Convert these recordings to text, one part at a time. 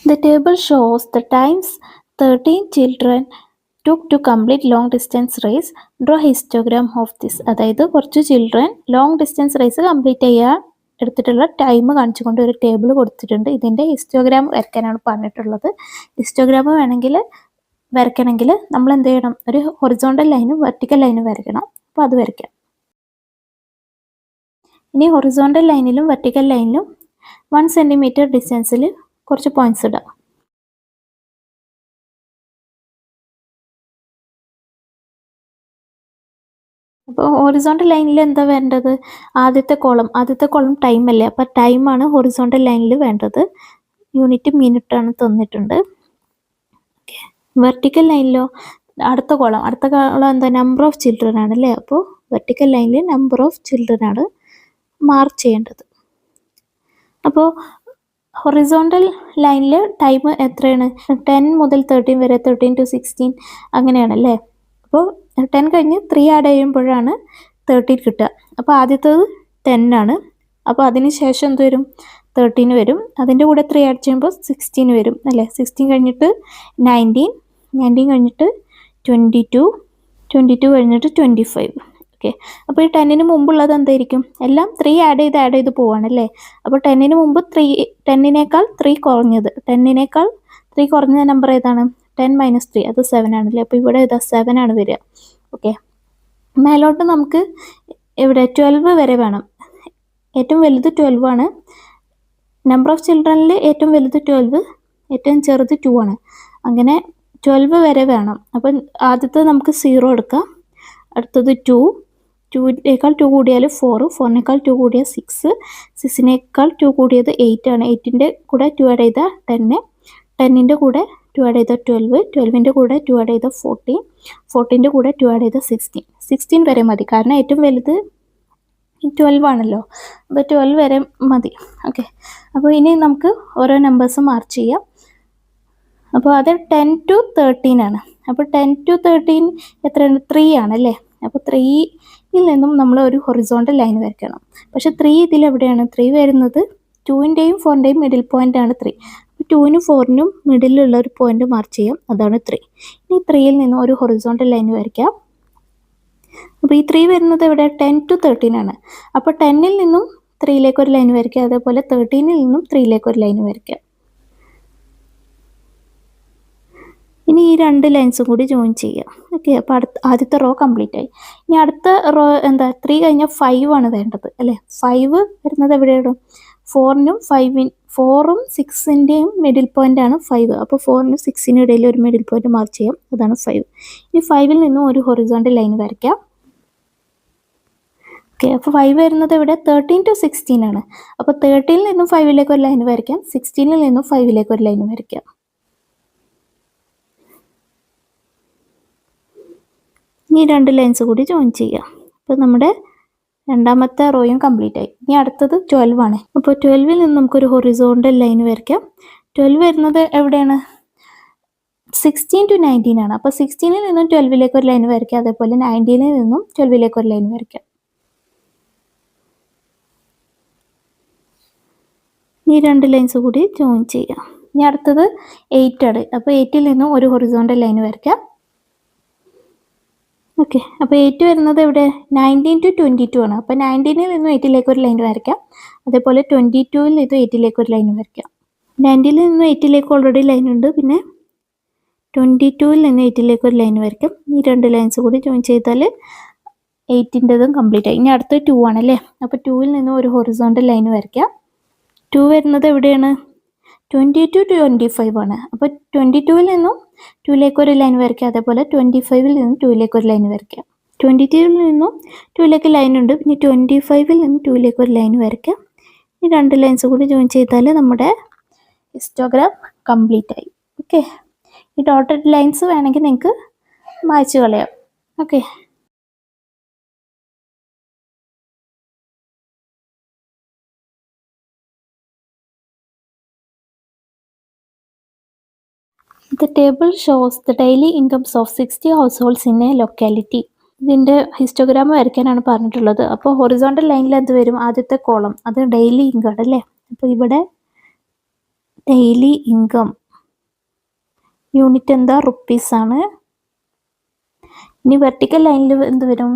The table shows the times 13 children took to complete long distance race. Draw histogram of this. അതായത് കുറച്ച് children long distance race complete ചെയ്യാൻ എടുത്തിട്ടുള്ള time കാണിച്ചുകൊണ്ട് ഒരു table കൊടുത്തിട്ടുണ്ട്. ഇതിൻ്റെ ഹിസ്റ്റോഗ്രാം വരയ്ക്കാനാണ് പറഞ്ഞിട്ടുള്ളത്. ഹിസ്റ്റോഗ്രാം വേണമെങ്കിൽ വരയ്ക്കണമെങ്കിൽ നമ്മൾ എന്ത് ചെയ്യണം, ഒരു ഹൊറിസോണ്ടൽ ലൈനും വെർട്ടിക്കൽ ലൈനും വരയ്ക്കണം. അപ്പോൾ അത് വരയ്ക്കാം. ഇനി ഹൊറിസോണ്ടൽ ലൈനിലും വെർട്ടിക്കൽ ലൈനിലും 1 സെൻറ്റിമീറ്റർ ഡിസ്റ്റൻസിൽ കുറച്ച് പോയിന്റ്സ് ഇടാം. അപ്പോൾ ഹൊറിസോണ്ടൽ ലൈനിൽ എന്താ വേണ്ടത്? ആദ്യത്തെ കോളം ടൈം അല്ലേ, അപ്പോൾ ടൈമാണ് ഹൊറിസോണ്ടൽ ലൈനിൽ വേണ്ടത്. യൂണിറ്റ് മിനിറ്റാണ് തന്നിട്ടുണ്ട്. വെർട്ടിക്കൽ ലൈനിലോ അടുത്ത കോളം എന്താ, നമ്പർ ഓഫ് ചിൽഡ്രൻ ആണല്ലേ. അപ്പോൾ വെർട്ടിക്കൽ ലൈനിൽ നമ്പർ ഓഫ് ചിൽഡ്രൻ ആണ് മാർക്ക് ചെയ്യേണ്ടത്. അപ്പോൾ ഹൊറിസോണ്ടൽ ലൈനിൽ ടൈം എത്രയാണ്? 10 മുതൽ 13 വരെ, 13 to 16 അങ്ങനെയാണല്ലേ. അപ്പോൾ 10 കഴിഞ്ഞ് 3 ആഡ് ചെയ്യുമ്പോഴാണ് 13 കിട്ടുക. അപ്പോൾ ആദ്യത്തേത് 10 ആണ്. അപ്പോൾ അതിന് ശേഷം എന്ത് വരും? 13 വരും. അതിൻ്റെ കൂടെ 3 ആഡ് ചെയ്യുമ്പോൾ 16 വരും അല്ലേ. 16 കഴിഞ്ഞിട്ട് 19 കഴിഞ്ഞിട്ട് 22 കഴിഞ്ഞിട്ട് 25. ഓക്കെ. അപ്പോൾ ഈ 10ന് മുമ്പുള്ളത് എന്തായിരിക്കും? എല്ലാം 3 ആഡ് ചെയ്ത് പോവാണല്ലേ. അപ്പോൾ 10ന് മുമ്പ് 10നേക്കാൾ 3 കുറഞ്ഞത്, 10നേക്കാൾ 3 കുറഞ്ഞ നമ്പർ ഏതാണ്? 10 - 3, അത് 7 ആണല്ലേ. അപ്പോൾ ഇവിടെ ഏതാ? 7 ആണ് വരിക. ഓക്കെ. മേലോട്ട് നമുക്ക് ഇവിടെ 12 വരെ വേണം. ഏറ്റവും വലുത് 12 ആണ്. നമ്പർ ഓഫ് ചിൽഡ്രനിൽ ഏറ്റവും വലുത് 12, ഏറ്റവും ചെറുത് 2 ആണ്. അങ്ങനെ 12 വരെ വേണം. അപ്പം ആദ്യത്തെ നമുക്ക് 0 എടുക്കാം. അടുത്തത് 2നേക്കാൾ 2 കൂടിയാൽ 4നേക്കാൾ 2 കൂടിയാൽ 6നേക്കാൾ 2 കൂടിയത് 8 ആണ്. 8ൻ്റെ കൂടെ 2 ആഡ് ചെയ്താൽ 10, 10ൻ്റെ കൂടെ 2 ആഡ് ചെയ്താൽ 12, 12ൻ്റെ കൂടെ 2 ആഡ് ചെയ്താൽ 14ൻ്റെ കൂടെ 2 ആഡ് ചെയ്താൽ 16 വരെ മതി. കാരണം ഏറ്റവും വലുത് 12 ആണല്ലോ. അപ്പോൾ 12 വരെ മതി. ഓക്കെ. അപ്പോൾ ഇനി നമുക്ക് ഓരോ നമ്പേഴ്സ് മാർക്ക് ചെയ്യാം. അപ്പോൾ അത് 10 to 13 ആണ്. അപ്പോൾ 10 to 13 എത്രയാണ്? 3 ആണല്ലേ. അപ്പോൾ 3യിൽ നിന്നും നമ്മൾ ഒരു ഹൊറിസോണ്ടൽ ലൈൻ വരയ്ക്കണം. പക്ഷേ 3 ഇതിലെവിടെയാണ്? 3 വരുന്നത് 2ൻ്റെയും 4ൻ്റെയും മിഡിൽ പോയിൻ്റ് ആണ് 3. അപ്പോൾ 2നും 4നും മിഡിലുള്ള ഒരു പോയിന്റ് മാർക്ക് ചെയ്യാം, അതാണ് 3. ഇനി 3യിൽ നിന്നും ഒരു ഹൊറിസോണ്ടൽ ലൈൻ വരയ്ക്കാം. അപ്പോൾ ഈ 3 വരുന്നത് എവിടെ? 10 to 13 ആണ്. അപ്പോൾ 10ൽ നിന്നും 3യിലേക്ക് ഒരു ലൈൻ വരയ്ക്കുക. അതേപോലെ 13ൽ നിന്നും 3യിലേക്ക് ഒരു ലൈൻ വരയ്ക്കുക. ഇനി ഈ 2 ലൈൻസും കൂടി ജോയിൻ ചെയ്യാം. ഓക്കെ. അപ്പോൾ ആദ്യത്തെ റോ കംപ്ലീറ്റ് ആയി. ഇനി അടുത്ത റോ എന്താ? 3 കഴിഞ്ഞാൽ 5 ആണ് വേണ്ടത് അല്ലേ. 5 വരുന്നത് എവിടെയാണ്? 4നും 6ൻ്റെയും മിഡിൽ പോയിൻ്റ് ആണ് 5. അപ്പോൾ 4നും 6നും ഇടയിൽ ഒരു മിഡിൽ പോയിന്റ് മാർക്ക് ചെയ്യാം, അതാണ് 5. ഇനി 5ൽ നിന്നും ഒരു ഹൊറിസോണ്ടൽ ലൈൻ വരയ്ക്കാം. ഓക്കെ. അപ്പോൾ 5 വരുന്നത് ഇവിടെ 13 to 16 ആണ്. അപ്പോൾ 13ൽ നിന്നും 5ലേക്ക് ഒരു ലൈൻ വരയ്ക്കാം, 16ൽ നിന്നും 5ലേക്ക് ഒരു ലൈൻ വരയ്ക്കാം. ഇനി 2 ലൈൻസ് കൂടി ജോയിൻ ചെയ്യാം. അപ്പോൾ നമ്മുടെ രണ്ടാമത്തെ റോയും കംപ്ലീറ്റ് ആയി. ഇനി അടുത്തത് 12 ആണ്. അപ്പോൾ 12ൽ നിന്ന് നമുക്കൊരു ഹൊറിസോണ്ടൽ ലൈൻ വരയ്ക്കാം. 12 വരുന്നത് എവിടെയാണ്? 16 to 19 ആണ്. അപ്പോൾ 16ൽ നിന്നും 12ലേക്ക് ഒരു ലൈൻ വരയ്ക്കാം. അതേപോലെ 19ൽ നിന്നും 12ലേക്ക് ഒരു ലൈൻ വരയ്ക്കാം. ഈ 2 ലൈൻസ് കൂടി ജോയിൻ ചെയ്യാം. ഇനി അടുത്തത് 8 ആണ്. അപ്പോൾ 8ൽ നിന്നും ഒരു ഹൊറിസോണ്ടൽ ലൈൻ വരയ്ക്കാം. ഓക്കെ. അപ്പോൾ 8 വരുന്നത് എവിടെ? 19 to 22 ആണ്. അപ്പോൾ 19ൽ നിന്നും 8ലേക്ക് ഒരു ലൈൻ വരയ്ക്കാം. അതേപോലെ 22ൽ നിന്നും 8ലേക്ക് ഒരു ലൈൻ വരയ്ക്കാം. 19ൽ നിന്നും 8ലേക്ക് ഓൾറെഡി ലൈൻ ഉണ്ട്. പിന്നെ 22ൽ നിന്ന് 8ലേക്ക് ഒരു ലൈൻ വരയ്ക്കാം. ഈ 2 ലൈൻസ് കൂടി ജോയിൻ ചെയ്താൽ 8ൻ്റെതും കംപ്ലീറ്റ് ആയി. ഇനി അടുത്ത 2 ആണല്ലേ. അപ്പോൾ 2ൽ നിന്നും ഒരു ഹൊറിസോണ്ടൽ ലൈൻ വരയ്ക്കാം. 2 വരുന്നത് എവിടെയാണ്? 20 to 25 ആണ്. അപ്പോൾ 22ൽ നിന്നും 2ലേക്ക് ഒരു ലൈൻ വരയ്ക്കാം. അതേപോലെ 25ൽ നിന്നും 2ലേക്ക് ഒരു ലൈൻ വരയ്ക്കാം. 22ൽ നിന്നും 2ലേക്ക് ലൈൻ ഉണ്ട്. പിന്നെ 25ൽ നിന്നും 2ലേക്ക് ഒരു ലൈൻ വരയ്ക്കാം. ഈ 2 ലൈൻസ് കൂടി ജോയിൻ ചെയ്താൽ നമ്മുടെ ഹിസ്റ്റോഗ്രാം കംപ്ലീറ്റ് ആയി. ഓക്കെ. ഈ ഡോട്ടഡ് ലൈൻസ് വേണമെങ്കിൽ നിങ്ങൾക്ക് മായ്ച്ചു കളയാം. Okay. The table shows the daily incomes of 60 households in a locality. ഇതിൻ്റെ ഹിസ്റ്റോഗ്രാം വരയ്ക്കാനാണ് പറഞ്ഞിട്ടുള്ളത്. അപ്പോൾ ഹൊറിസോണ്ടൽ ലൈനിൽ എന്ത് വരും? ആദ്യത്തെ കോളം അത് ഡെയിലി ഇൻകം അല്ലേ. അപ്പോൾ ഇവിടെ ഡെയിലി ഇൻകം യൂണിറ്റ് എന്താ റുപ്പീസ് ആണ്. ഇനി വെർട്ടിക്കൽ ലൈനിൽ എന്ത് വരും,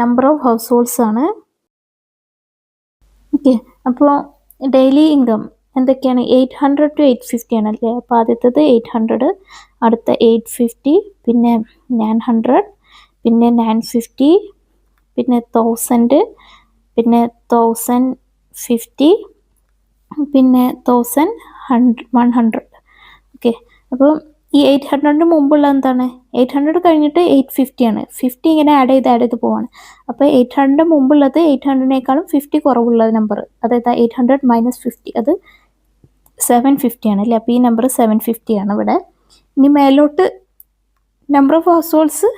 നമ്പർ ഓഫ് ഹൗസ് ഹോൾഡ്സ് ആണ്. ഓക്കെ, അപ്പോൾ ഡെയിലി ഇൻകം എന്തൊക്കെയാണ്, 800 to 850 ആണല്ലേ. അപ്പോൾ ആദ്യത്തേത് 800, അടുത്ത 850, പിന്നെ 900, പിന്നെ 950, പിന്നെ 1000, പിന്നെ 1050, പിന്നെ 1100. ഓക്കെ, അപ്പോൾ ഈ 800 മുമ്പുള്ള എന്താണ്, 800 കഴിഞ്ഞിട്ട് 850 ആണ്. 50 ഇങ്ങനെ ആഡ് ചെയ്ത് പോവാണ്. അപ്പോൾ 800 മുമ്പുള്ളത് 800നേക്കാളും 50 കുറവുള്ള നമ്പർ, അതായത് 800 - 50, അത് 750 ആണ് അല്ലേ. അപ്പോൾ ഈ നമ്പർ 750 ആണ് ഇവിടെ. ഇനി മേലോട്ട് നമ്പർ ഓഫ് ഹൗസ് ഹോൾഡ്സ്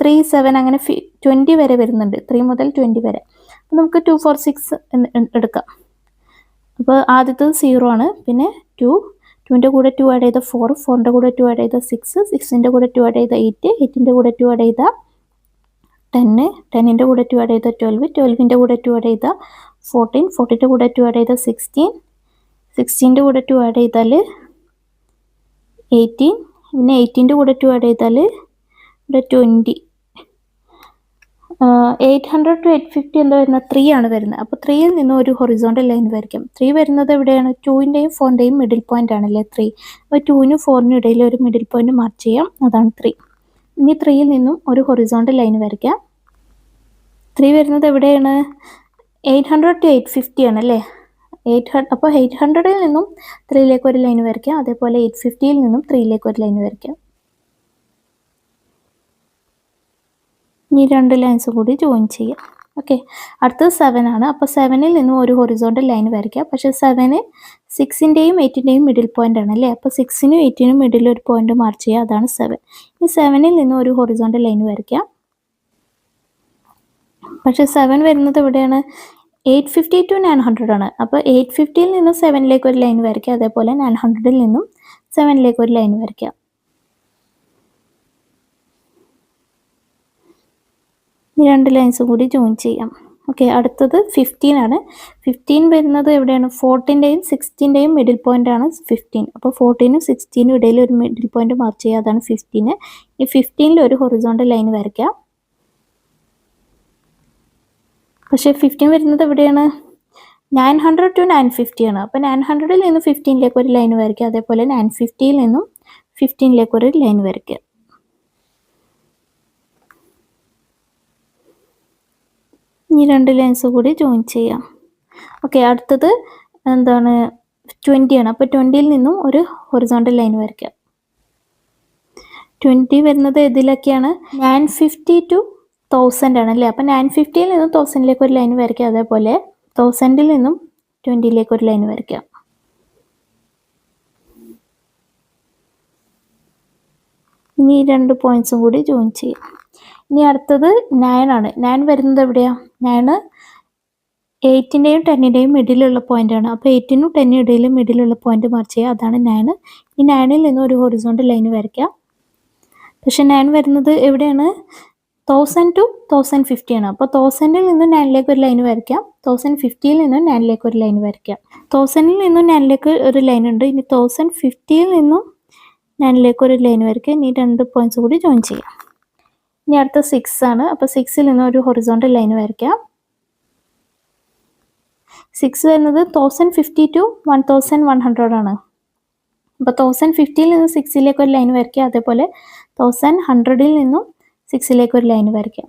3, 7 അങ്ങനെ 20 വരെ വരുന്നുണ്ട്, 3 മുതൽ 20 വരെ. അപ്പോൾ നമുക്ക് 2, 4, 6 എടുക്കാം. അപ്പോൾ ആദ്യത്തത് 0 ആണ്, പിന്നെ 2, 2ൻ്റെ കൂടെ 2 ആഡ് ചെയ്ത 4, 4ൻ്റെ കൂടെ 2 ആഡ് ചെയ്ത 6, 6ൻ്റെ കൂടെ 2 ആഡ് ചെയ്ത 8, 8ൻ്റെ കൂടെ 2 ആഡ് ചെയ്ത 10, 10ൻ്റെ കൂടെ 2 ആഡ് ചെയ്ത 12, 12ൻ്റെ കൂടെ 2 ആഡ് ചെയ്ത 14, 14ൻ്റെ കൂടെ 2 ആഡ് ചെയ്ത 16, 16ൻ്റെ കൂടെ 2 ആഡ് ചെയ്താൽ 18, പിന്നെ 18ൻ്റെ കൂടെ 2 ആഡ് ചെയ്താൽ ഇവിടെ 20. 800 to 850 എന്താ വരുന്നത്, 3 ആണ് വരുന്നത്. അപ്പോൾ 3യിൽ നിന്ന് ഒരു ഹൊറിസോണ്ടൽ ലൈൻ വരയ്ക്കാം. 3 വരുന്നത് എവിടെയാണ്, 2ൻ്റെയും 4ൻ്റെയും മിഡിൽ പോയിന്റ് ആണല്ലേ 3. അപ്പോൾ 2നും 4നും ഇടയിൽ ഒരു മിഡിൽ പോയിന്റ് മാർക്ക് ചെയ്യാം, അതാണ് 3. ഇനി 3യിൽ നിന്നും ഒരു ഹൊറിസോണ്ടൽ ലൈൻ വരയ്ക്കാം. 3 വരുന്നത് എവിടെയാണ്, 800 to 850 ആണല്ലേ. 800, അപ്പോൾ 800ൽ നിന്നും 3യിലേക്ക് ഒരു ലൈൻ വരയ്ക്കാം, അതേപോലെ 850യിൽ നിന്നും 3യിലേക്ക് ഒരു ലൈൻ വരയ്ക്കാം. ഇനി 2 ലൈൻസ് കൂടി ജോയിൻ ചെയ്യാം. ഓക്കെ, അടുത്തത് 7 ആണ്. അപ്പോൾ 7ൽ നിന്നും ഒരു ഹൊറിസോണ്ടൽ ലൈൻ വരയ്ക്കാം. പക്ഷേ 7 6ൻ്റെയും 8ൻ്റെയും മിഡിൽ പോയിന്റ് ആണ് അല്ലേ. അപ്പോൾ 6നും 8നും മിഡിൽ ഒരു പോയിന്റ് മാർക്ക് ചെയ്യുക, അതാണ് 7. ഈ 7ൽ നിന്നും ഒരു ഹൊറിസോണ്ടൽ ലൈൻ വരയ്ക്കാം. പക്ഷേ 7 വരുന്നത് എവിടെയാണ്, 850 to 900 ആണ്. അപ്പോൾ 850യിൽ നിന്നും 7ലേക്ക് ഒരു ലൈൻ വരയ്ക്കാം, അതേപോലെ 900ൽ നിന്നും 7ലേക്ക് ഒരു ലൈൻ വരയ്ക്കാം. ഈ 2 ലൈൻസ് കൂടി ജോയിൻ ചെയ്യാം. ഓക്കെ, അടുത്തത് 15 ആണ്. 15 വരുന്നത് എവിടെയാണ്, 14ൻ്റെയും 16ൻ്റെയും മിഡിൽ പോയിന്റ് ആണ് 15. അപ്പോൾ 14നും 16നും ഇടയിൽ ഒരു മിഡിൽ പോയിന്റ് മാർക്ക് ചെയ്യുക, അതാണ് 15. ഈ 15ൽ ഒരു ഹൊറിസോണ്ടൽ ലൈൻ വരയ്ക്കാം. പക്ഷേ 15 വരുന്നത് എവിടെയാണ്, 900 to 950 ആണ്. അപ്പോൾ 900ൽ നിന്നും 15ലേക്ക് ഒരു ലൈൻ വരയ്ക്കുക, അതേപോലെ 950യിൽ നിന്നും 15ലേക്ക് ഒരു ലൈൻ വരയ്ക്കുക. ഈ 2 ലൈൻസ് കൂടി ജോയിൻ ചെയ്യാം. ഓക്കെ, അടുത്തത് എന്താണ്, 20 ആണ്. അപ്പോൾ 20ൽ നിന്നും ഒരു ഹൊറിസോണ്ടൽ ലൈൻ വരയ്ക്കാം. 20 വരുന്നത് ഇതിലൊക്കെയാണ്, 950 to 1000 ആണല്ലേ. അപ്പോൾ 950യിൽ നിന്നും 1000ലേക്ക് ഒരു ലൈൻ വരയ്ക്കാം, അതേപോലെ 1000ൽ നിന്നും 20ലേക്ക് ഒരു ലൈൻ വരയ്ക്കാം. ഇനി 2 പോയിന്റ്സും കൂടി ജോയിൻ ചെയ്യാം. ഇനി അടുത്തത് 9 ആണ്. 9 വരുന്നത് എവിടെയാണ്, 9 8ൻ്റെയും 10ൻ്റെയും മിഡിലുള്ള പോയിന്റ് ആണ്. അപ്പോൾ 8നും 10നും ഇടയിൽ മിഡിലുള്ള പോയിന്റ് മാർക്ക് ചെയ്യുക, അതാണ് 9. ഈ 9ൽ നിന്നും ഒരു ഹൊറിസോണ്ടൽ ലൈൻ വരയ്ക്കാം. പക്ഷേ 9 വരുന്നത് എവിടെയാണ്, 1000 to 1050 ആണ്. അപ്പോൾ 1000ൽ നിന്നും 9ലേക്ക് ഒരു ലൈൻ വരയ്ക്കാം, 1050യിൽ നിന്നും 9ലേക്ക് ഒരു ലൈൻ വരയ്ക്കാം. 1000ൽ നിന്നും 9ലേക്ക് ഒരു ലൈൻ ഉണ്ട്. ഇനി 1050യിൽ നിന്നും 9ലേക്ക് ഒരു ലൈൻ വരയ്ക്കാം. ഇനി 2 പോയിന്റ്സ് കൂടി ജോയിൻ ചെയ്യാം. ഇനി അടുത്ത 6 ആണ്. അപ്പോൾ 6ൽ നിന്നും ഒരു ഹൊറിസോണ്ടൽ ലൈൻ വരയ്ക്കാം. 6 വരുന്നത് 1050 to 1100 ആണ്. അപ്പോൾ 1050യിൽ നിന്നും 6ലേക്ക് ഒരു ലൈൻ വരയ്ക്കുക, അതേപോലെ 1100ൽ നിന്നും 6ലേക്ക് ഒരു ലൈൻ വരയ്ക്കാം.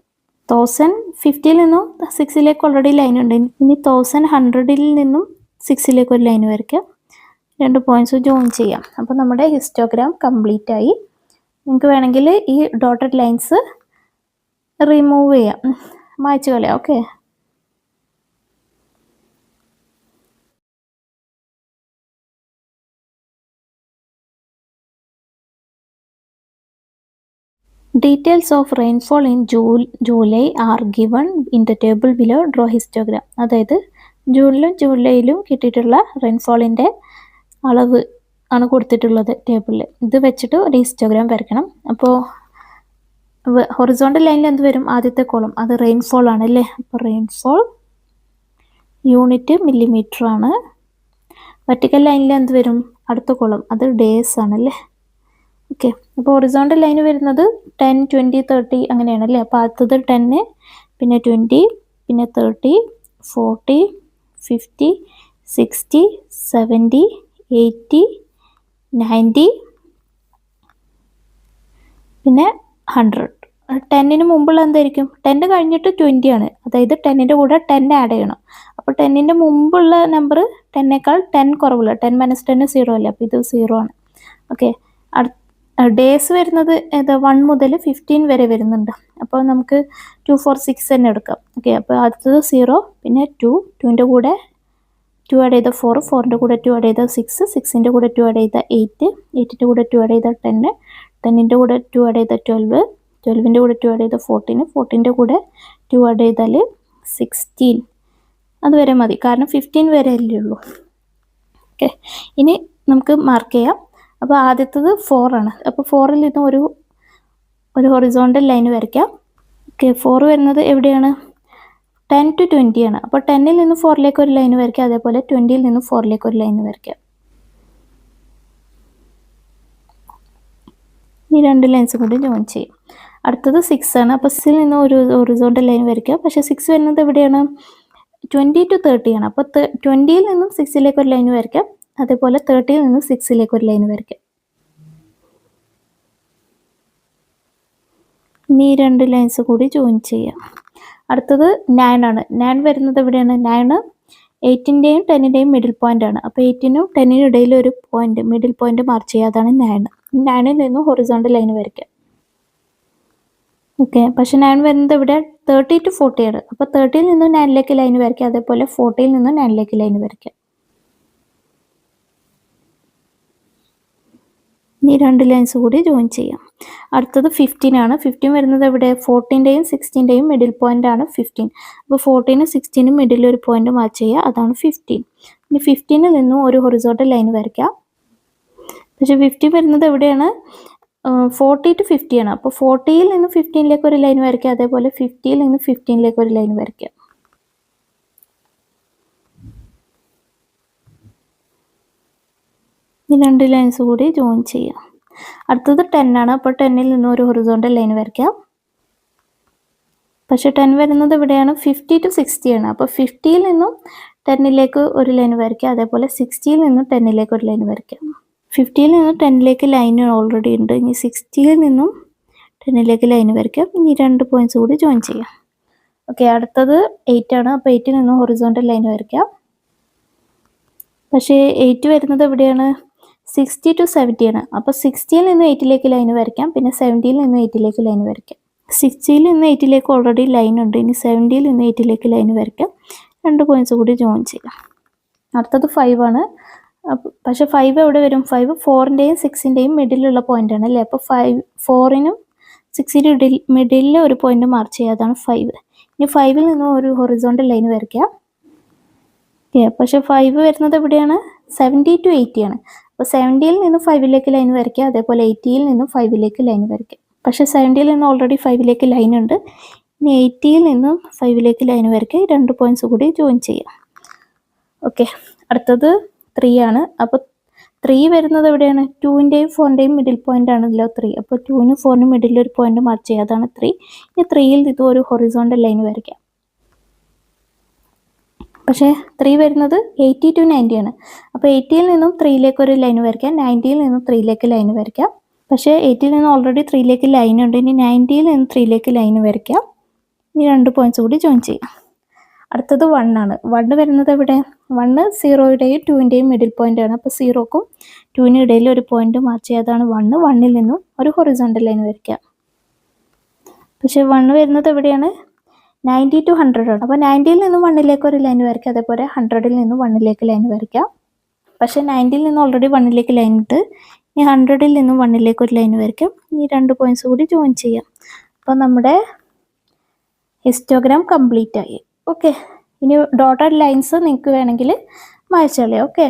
1050യിൽ നിന്നും 6ലേക്ക് ഓൾറെഡി ലൈൻ ഉണ്ട്. ഇനി 1100ൽ നിന്നും 6ലേക്ക് ഒരു ലൈൻ വരയ്ക്കാം. 2 പോയിന്റ്സ് ജോയിൻ ചെയ്യാം. അപ്പോൾ നമ്മുടെ ഹിസ്റ്റോഗ്രാം കംപ്ലീറ്റ് ആയി. നിങ്ങൾക്ക് വേണമെങ്കിൽ ഈ ഡോട്ടഡ് ലൈൻസ് റിമൂവ് ചെയ്യാം, മായ്ച്ചു കളയാം. Okay, Details of rainfall in July are given in the table below. Draw histogram. അതായത് ജൂണിലും ജൂലൈയിലും കിട്ടിയിട്ടുള്ള റെയിൻഫോളിൻ്റെ അളവ് ആണ് കൊടുത്തിട്ടുള്ളത് ടേബിളിൽ. ഇത് വെച്ചിട്ട് ഒരു ഹിസ്റ്റോഗ്രാം വരയ്ക്കണം. അപ്പോൾ ഹൊറിസോണ്ടൽ ലൈനിൽ എന്ത് വരും, ആദ്യത്തെ കോളം അത് റെയിൻഫോൾ ആണ് അല്ലേ. അപ്പോൾ റെയിൻഫോൾ യൂണിറ്റ് മില്ലിമീറ്റർ ആണ്. വെർട്ടിക്കൽ ലൈനിൽ എന്ത് വരും, അടുത്ത കോളം അത് ഡേയ്സ് ആണല്ലേ. ഓക്കെ, അപ്പോൾ ഹൊറിസോണ്ടൽ ലൈൻ വരുന്നത് 10, 20, 30 അങ്ങനെയാണല്ലേ. അപ്പോൾ അടുത്തത് 10, പിന്നെ 20, പിന്നെ 30, 40, 50, 60, 70, 80, 90, പിന്നെ 100. 10ന് മുമ്പുള്ള എന്തായിരിക്കും? 10 കഴിഞ്ഞിട്ട് 20 ആണ്, അതായത് 10ൻ്റെ കൂടെ 10 ആഡ് ചെയ്യണം. അപ്പോൾ 10ൻ്റെ മുമ്പുള്ള നമ്പർ 10നേക്കാൾ 10 കുറവുള്ള 10 - 10 0 അല്ലേ, അപ്പോൾ ഇത് 0 ആണ്. ഓക്കെ, ഡേയ്സ് വരുന്നത് 1 മുതൽ 15 വരെ വരുന്നുണ്ട്. അപ്പോൾ നമുക്ക് 2, 4, 6 തന്നെ എടുക്കാം. ഓക്കെ, അപ്പോൾ അടുത്തത് 0, പിന്നെ 2, 2ൻ്റെ കൂടെ 2 ആഡ് ചെയ്ത 4, 4ൻ്റെ കൂടെ 2 ആഡ് ചെയ്ത 6, 6ൻ്റെ കൂടെ 2 ആഡ് ചെയ്ത 8, 8ൻ്റെ കൂടെ 2 ആഡ് ചെയ്ത 10, 10ൻ്റെ കൂടെ 2 ആഡ് ചെയ്ത 12, 12ൻ്റെ കൂടെ 2 ആഡ് ചെയ്ത 14, 14ൻ്റെ കൂടെ 2 ആഡ് ചെയ്താൽ 16. അതുവരെ മതി, കാരണം 15 വരെ അല്ലേ ഉള്ളൂ. ഓക്കെ, ഇനി നമുക്ക് മാർക്ക് ചെയ്യാം. അപ്പോൾ ആദ്യത്തത് 4 ആണ്. അപ്പോൾ 4ൽ നിന്ന് ഒരു ഹൊറിസോണ്ടൽ ലൈൻ വരയ്ക്കാം. ഓക്കെ, 4 വരുന്നത് എവിടെയാണ്? 10 to 20 ആണ്. അപ്പോൾ 10ൽ നിന്ന് 4ലേക്ക് ഒരു ലൈൻ വരയ്ക്കാം, അതേപോലെ 20ൽ നിന്ന് 4ലേക്ക് ഒരു ലൈൻ വരയ്ക്കാം. ഈ 2 ലൈൻസും കൂടി ജോയിൻ ചെയ്യും. അടുത്തത് 6 ആണ്. അപ്പോൾ 6ൽ നിന്ന് ഒരു ഹൊറിസോണ്ടൽ ലൈൻ വരയ്ക്കാം. പക്ഷേ 6 വരുന്നത് എവിടെയാണ്? 20 to 30 ആണ്. അപ്പോൾ 20ൽ നിന്നും 6ലേക്ക് ഒരു ലൈൻ വരയ്ക്കാം, അതേപോലെ 30ൽ നിന്നും 6ലേക്ക് ഒരു ലൈൻ വരയ്ക്കാം. ഇനി ഈ 2 ലൈൻസ് കൂടി ജോയിൻ ചെയ്യാം. അടുത്തത് 9 ആണ്. 9 വരുന്നത് എവിടെയാണ്? 9 8ൻ്റെയും 10ൻ്റെയും മിഡിൽ പോയിന്റ് ആണ്. അപ്പോൾ 8നും 10നും ഇടയിൽ ഒരു പോയിന്റ്, മിഡിൽ പോയിന്റ് മാർക്ക് ചെയ്യുക, അതാണ് 9. 9ൽ നിന്നും ഹൊറിസോണ്ടൽ ലൈൻ വരയ്ക്കാം. ഓക്കെ, പക്ഷെ 9 വരുന്നത് ഇവിടെ 30 to 40 ആണ്. അപ്പോൾ 30ൽ നിന്നും 9ലേക്ക് ലൈൻ വരയ്ക്കാം, അതേപോലെ 40ൽ നിന്നും 9ലേക്ക് ലൈൻ വരയ്ക്കാം. ഈ 2 ലൈൻസ് കൂടി ജോയിൻ ചെയ്യാം. അടുത്തത് 15 ആണ്. 15 വരുന്നത് എവിടെ? 14ൻ്റെയും 16ൻ്റെയും മിഡിൽ പോയിന്റ് ആണ് 15. അപ്പോൾ 14നും 16നും മിഡിൽ ഒരു പോയിന്റ് മാച്ച് ചെയ്യുക, അതാണ് 15. ഇനി 15ൽ നിന്നും ഒരു ഹൊറിസോണ്ടൽ ലൈൻ വരയ്ക്കാം. പക്ഷേ 50 വരുന്നത് എവിടെയാണ്? 40 to 50 ആണ്. അപ്പോൾ 40ൽ നിന്ന് 15ലേക്ക് ഒരു ലൈൻ വരയ്ക്കാം, അതേപോലെ 50ൽ നിന്ന് 15ലേക്ക് ഒരു ലൈൻ വരയ്ക്കാം. ഈ 2 ലൈൻസ് കൂടി ജോയിൻ ചെയ്യാം. അടുത്തത് 10 ആണ്. അപ്പോൾ 10ൽ നിന്നും ഒരു ഹൊറിസോണ്ടൽ ലൈൻ വരയ്ക്കാം. പക്ഷേ 10 വരുന്നത് എവിടെയാണ്? 50 to 60 ആണ്. അപ്പോൾ 50ൽ നിന്നും 10ലേക്ക് ഒരു ലൈൻ വരയ്ക്കാം, അതേപോലെ 60ൽ നിന്നും 10ലേക്ക് ഒരു ലൈൻ വരയ്ക്കാം. 50ൽ നിന്നും 10ലേക്ക് ലൈൻ ഓൾറെഡി ഉണ്ട്. ഇനി 60ൽ നിന്നും 10ലേക്ക് ലൈൻ വരയ്ക്കാം. ഇനി 2 പോയിന്റ്സ് കൂടി ജോയിൻ ചെയ്യാം. ഓക്കെ, അടുത്തത് 8 ആണ്. അപ്പോൾ 8ൽ നിന്നും ഹൊറിസോണ്ടൽ ലൈൻ വരയ്ക്കാം. പക്ഷേ 8 വരുന്നത് എവിടെയാണ്? 60 to 70 ആണ്. അപ്പോൾ 60ൽ നിന്ന് 8ലേക്ക് ലൈൻ വരയ്ക്കാം, പിന്നെ 70ൽ നിന്ന് 8ലേക്ക് ലൈൻ വരയ്ക്കാം. 60ൽ നിന്ന് 8ലേക്ക് ഓൾറെഡി ലൈൻ ഉണ്ട്. ഇനി 70ൽ നിന്ന് 8ലേക്ക് ലൈൻ വരയ്ക്കാം. 2 പോയിന്റ്സ് കൂടി ജോയിൻ ചെയ്യാം. അടുത്തത് 5 ആണ്. പക്ഷേ 5 എവിടെ വരും? 5 4ൻ്റെയും 6ൻ്റെയും മിഡിലുള്ള പോയിന്റ് ആണ് അല്ലേ. അപ്പോൾ 4നും 6നും മിഡിലിൽ ഒരു പോയിന്റ് മാർക്ക് ചെയ്യുക, അതാണ് 5. ഇനി 5ൽ നിന്നും ഒരു ഹൊറിസോണ്ടൽ ലൈൻ വരയ്ക്കാം. പക്ഷേ 5 വരുന്നത് എവിടെയാണ്? 70 to 80 ആണ്. അപ്പോൾ 70ൽ നിന്നും 5ലേക്ക് ലൈൻ വരയ്ക്കുക, അതേപോലെ 80ൽ നിന്നും 5ലേക്ക് ലൈൻ വരയ്ക്കുക. പക്ഷേ 70ൽ നിന്ന് ഓൾറെഡി 5ലേക്ക് ലൈൻ ഉണ്ട്. ഇനി 80ൽ നിന്നും 5ലേക്ക് ലൈൻ വരയ്ക്കുക. 2 പോയിന്റ്സ് കൂടി ജോയിൻ ചെയ്യാം. ഓക്കെ, അടുത്തത് 3 ആണ്. അപ്പോൾ 3 വരുന്നത് എവിടെയാണ്? 2ൻ്റെയും 4ൻ്റെയും മിഡിൽ പോയിന്റ് ആണല്ലോ 3. അപ്പോൾ 2നും 4നും മിഡിൽ ഒരു പോയിന്റ് മാർക്ക് ചെയ്യുക, അതാണ് 3. ഇനി 3ൽ ഇത് ഒരു ഹൊറിസോണ്ടൽ ലൈൻ വരയ്ക്കാം. പക്ഷേ 3 വരുന്നത് 80 to 90 ആണ്. അപ്പോൾ 80ൽ നിന്നും 3ലേക്ക് ഒരു ലൈൻ വരയ്ക്കാം, 90ൽ നിന്നും 3ലേക്ക് ലൈൻ വരയ്ക്കാം. പക്ഷേ 80ൽ നിന്നും ഓൾറെഡി 3ലേക്ക് ലൈൻ ഉണ്ട്. ഇനി 90ൽ നിന്നും 3ലേക്ക് ലൈൻ വരയ്ക്കാം. ഇനി 2 പോയിന്റ്സ് കൂടി ജോയിൻ ചെയ്യാം. അടുത്തത് 1 ആണ്. 1 വരുന്നത് എവിടെ? 1 0യുടെയും 2ൻ്റെയും മിഡിൽ പോയിന്റ് ആണ്. അപ്പോൾ 0ക്കും 2നും ഇടയിൽ ഒരു പോയിന്റ് മാർക്ക് ചെയ്യുക, അതാണ് 1. 1ൽ നിന്നും ഒരു ഹൊറിസോണ്ടൽ ലൈൻ വരയ്ക്കാം. പക്ഷേ 1 വരുന്നത് എവിടെയാണ്? 90 to 100 ആണ്. അപ്പോൾ 90ൽ നിന്നും 1ലേക്ക് ഒരു ലൈൻ വരയ്ക്കാം, അതേപോലെ 100ൽ നിന്നും 1ലേക്ക് ലൈൻ വരയ്ക്കാം. പക്ഷേ 90ൽ നിന്ന് ഓൾറെഡി 1ലേക്ക് ലൈൻ ഉണ്ട്. ഇനി 100ൽ നിന്നും 1ലേക്ക് ഒരു ലൈൻ വരയ്ക്കാം. ഇനി 2 പോയിന്റ്സ് കൂടി ജോയിൻ ചെയ്യാം. അപ്പോൾ നമ്മുടെ ഹിസ്റ്റോഗ്രാം കംപ്ലീറ്റ് ആയി. ഓക്കെ, ഇനി ഡോട്ടഡ് ലൈൻസ് നിങ്ങൾക്ക് വേണമെങ്കിൽ മായ്ച്ചോളൂ. ഓക്കെ.